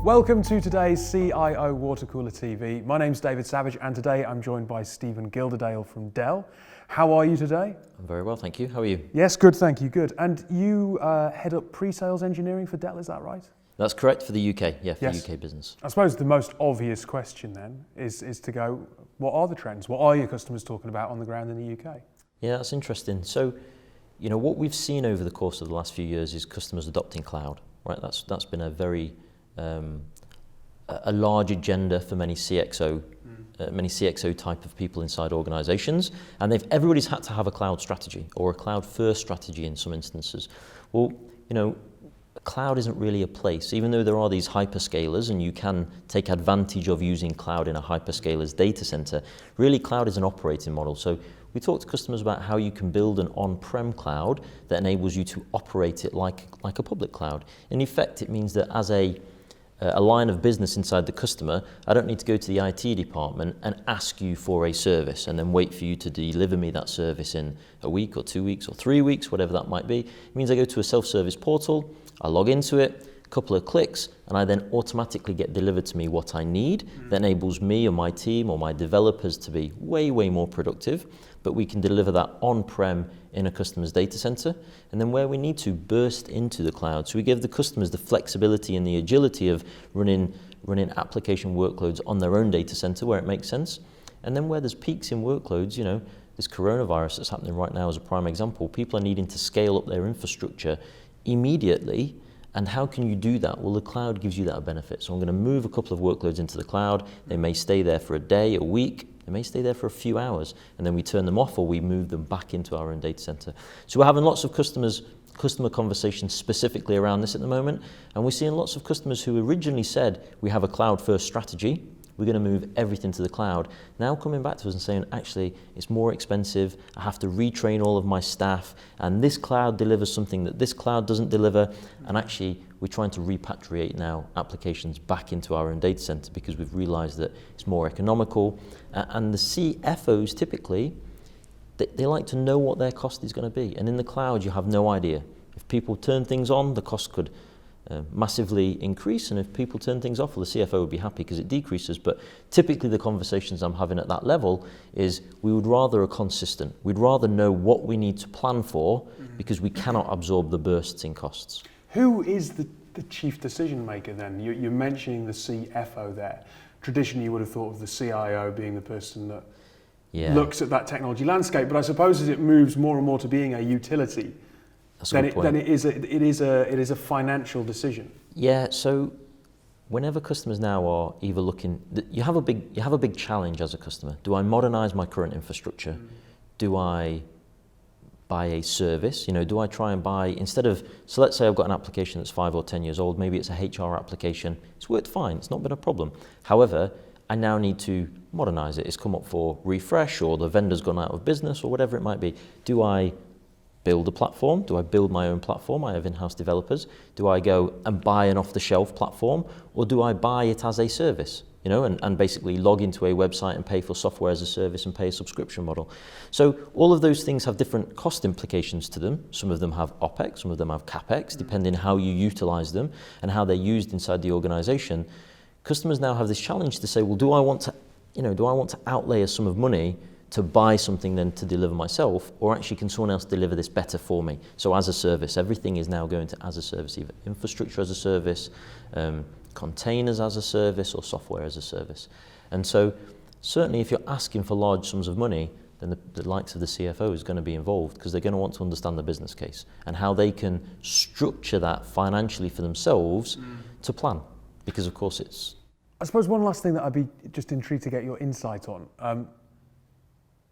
Welcome to today's CIO Water Cooler TV. My name's David Savage and today I'm joined by Stephen Gilderdale from Dell. How are you today? I'm very well, thank you. How are you? Yes, good, thank you, good. And you head up pre-sales engineering for Dell, is that right? That's correct, for the UK, for yes. the UK business. I suppose the most obvious question then is to go, what are the trends? What are your customers talking about on the ground in the UK? Yeah, that's interesting. So, you know, what we've seen over the course of the last few years is customers adopting cloud, right? That's been a very a large agenda for many CXO type of people inside organizations, and everybody's had to have a cloud strategy or a cloud first strategy in some instances. Well, you know, cloud isn't really a place, even though there are these hyperscalers and you can take advantage of using cloud in a hyperscaler's data center. Really, cloud is an operating model. So we talk to customers about how you can build an on-prem cloud that enables you to operate it like a public cloud. In effect, it means that as a line of business inside the customer, I don't need to go to the IT department and ask you for a service and then wait for you to deliver me that service in a week or 2 weeks or 3 weeks, whatever that might be. It means I go to a self-service portal, I log into it, a couple of clicks, and I then automatically get delivered to me what I need. That enables me or my team or my developers to be way, way more productive, but we can deliver that on-prem in a customer's data center, and then where we need to burst into the cloud. So we give the customers the flexibility and the agility of running application workloads on their own data center where it makes sense. And then where there's peaks in workloads, you know, this coronavirus that's happening right now is a prime example. People are needing to scale up their infrastructure immediately. And how can you do that? Well, the cloud gives you that benefit. So I'm going to move a couple of workloads into the cloud. They may stay there for a day, a week. They may stay there for a few hours, and then we turn them off or we move them back into our own data center. So we're having lots of customer conversations specifically around this at the moment, and we're seeing lots of customers who originally said, we have a cloud-first strategy, we're going to move everything to the cloud, now coming back to us and saying, actually, it's more expensive, I have to retrain all of my staff, and this cloud delivers something that this cloud doesn't deliver, and actually, we're trying to repatriate now applications back into our own data center because we've realized that it's more economical. And the CFOs typically, they like to know what their cost is going to be. And in the cloud, you have no idea. If people turn things on, the cost could massively increase. And if people turn things off, well, the CFO would be happy because it decreases. But typically the conversations I'm having at that level is we would rather a consistent. We'd rather know what we need to plan for because we cannot absorb the bursts in costs. Who is the chief decision maker then? You're mentioning the CFO there. Traditionally, you would have thought of the CIO being the person that looks at that technology landscape. But I suppose as it moves more and more to being a utility, then it is a financial decision. Yeah. So whenever customers now are either looking, you have a big challenge as a customer. Do I modernize my current infrastructure? Do I buy a service? You know, do I try and buy, so let's say I've got an application that's 5 or 10 years old, maybe it's a HR application, it's worked fine, it's not been a problem. However, I now need to modernize it. It's come up for refresh or the vendor's gone out of business or whatever it might be. Do I build a platform? Do I build my own platform? I have in-house developers. Do I go and buy an off-the-shelf platform, or do I buy it as a service? You know, and basically log into a website and pay for software as a service and pay a subscription model. So all of those things have different cost implications to them. Some of them have OPEX, some of them have CAPEX, depending how you utilize them and how they're used inside the organization. Customers now have this challenge to say, well, do I want to outlay a sum of money to buy something then to deliver myself, or actually can someone else deliver this better for me? So as a service, everything is now going to as a service, either infrastructure as a service, containers as a service, or software as a service. And so certainly if you're asking for large sums of money, then the likes of the CFO is going to be involved because they're going to want to understand the business case and how they can structure that financially for themselves to plan. Because of course it's... I suppose one last thing that I'd be just intrigued to get your insight on.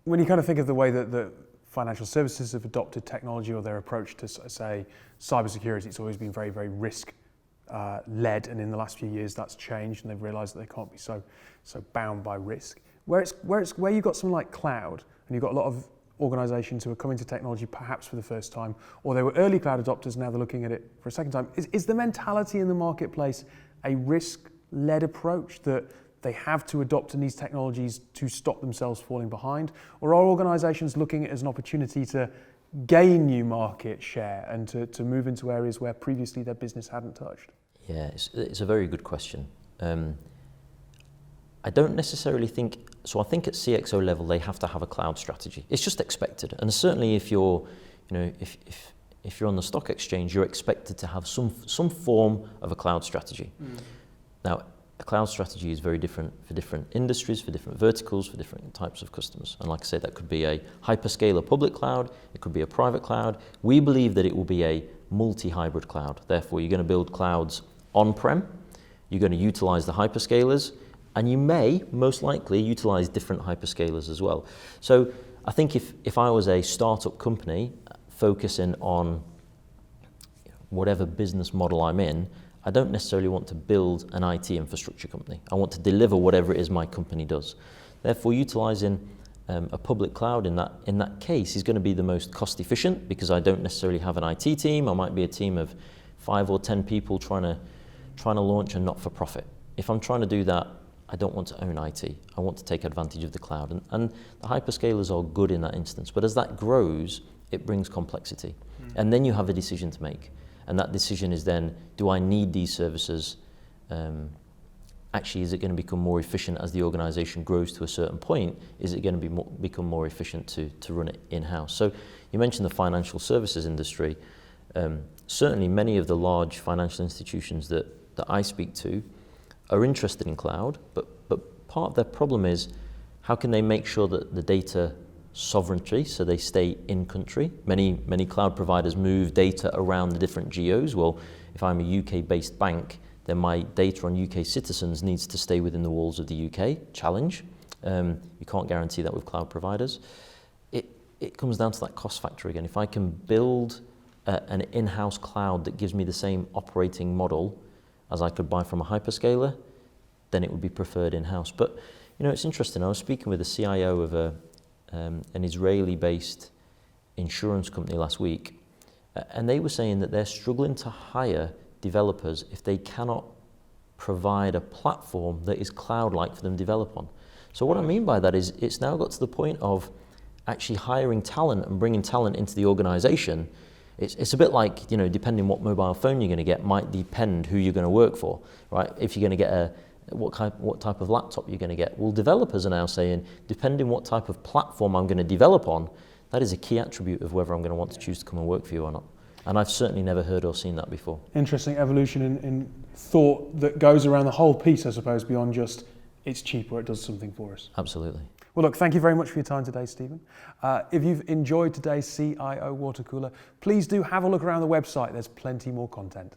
When you kind of think of the way that the financial services have adopted technology or their approach to, say, cybersecurity, it's always been very, very risk-led, and in the last few years that's changed, and they've realised that they can't be so bound by risk. Where you've got something like cloud, and you've got a lot of organisations who are coming to technology perhaps for the first time, or they were early cloud adopters, now they're looking at it for a second time. Is the mentality in the marketplace a risk-led approach that they have to adopt in these technologies to stop themselves falling behind? Or are organisations looking at it as an opportunity to gain new market share and to move into areas where previously their business hadn't touched? Yeah, it's a very good question. I don't necessarily think, so I think at CXO level they have to have a cloud strategy. It's just expected, and certainly if you're, if you're on the stock exchange, you're expected to have some form of a cloud strategy. Now, a cloud strategy is very different for different industries, for different verticals, for different types of customers. And like I said, that could be a hyperscaler public cloud, it could be a private cloud. We believe that it will be a multi-hybrid cloud. Therefore, you're going to build clouds on-prem, you're going to utilize the hyperscalers, and you may, most likely, utilize different hyperscalers as well. So I think if I was a startup company focusing on whatever business model I'm in, I don't necessarily want to build an IT infrastructure company. I want to deliver whatever it is my company does. Therefore, utilizing a public cloud in that case is going to be the most cost efficient, because I don't necessarily have an IT team. I might be a team of 5 or 10 people trying to launch a not-for-profit. If I'm trying to do that, I don't want to own IT. I want to take advantage of the cloud. And the hyperscalers are good in that instance. But as that grows, it brings complexity. And then you have a decision to make. And that decision is then, do I need these services? Actually, is it going to become more efficient as the organization grows to a certain point? Is it going to become more efficient to run it in-house? So you mentioned the financial services industry. Certainly many of the large financial institutions that I speak to are interested in cloud, but part of their problem is, how can they make sure that the data sovereignty, so they stay in country? Many cloud providers move data around the different geos. Well, if I'm a UK-based bank, then my data on UK citizens needs to stay within the walls of the UK. Challenge. You can't guarantee that with cloud providers. It comes down to that cost factor again. If I can build an in-house cloud that gives me the same operating model as I could buy from a hyperscaler, then it would be preferred in-house. But it's interesting. I was speaking with the CIO of an Israeli-based insurance company last week, and they were saying that they're struggling to hire developers if they cannot provide a platform that is cloud-like for them to develop on. So what I mean by that is, it's now got to the point of actually hiring talent and bringing talent into the organization. It's a bit like, depending what mobile phone you're going to get might depend who you're going to work for, right? If you're going to get what type of laptop you're going to get. Well, developers are now saying, depending what type of platform I'm going to develop on, that is a key attribute of whether I'm going to want to choose to come and work for you or not. And I've certainly never heard or seen that before. Interesting evolution in thought that goes around the whole piece, I suppose, beyond just it's cheap or it does something for us. Absolutely. Well, look, thank you very much for your time today, Stephen. If you've enjoyed today's CIO Water Cooler, please do have a look around the website. There's plenty more content.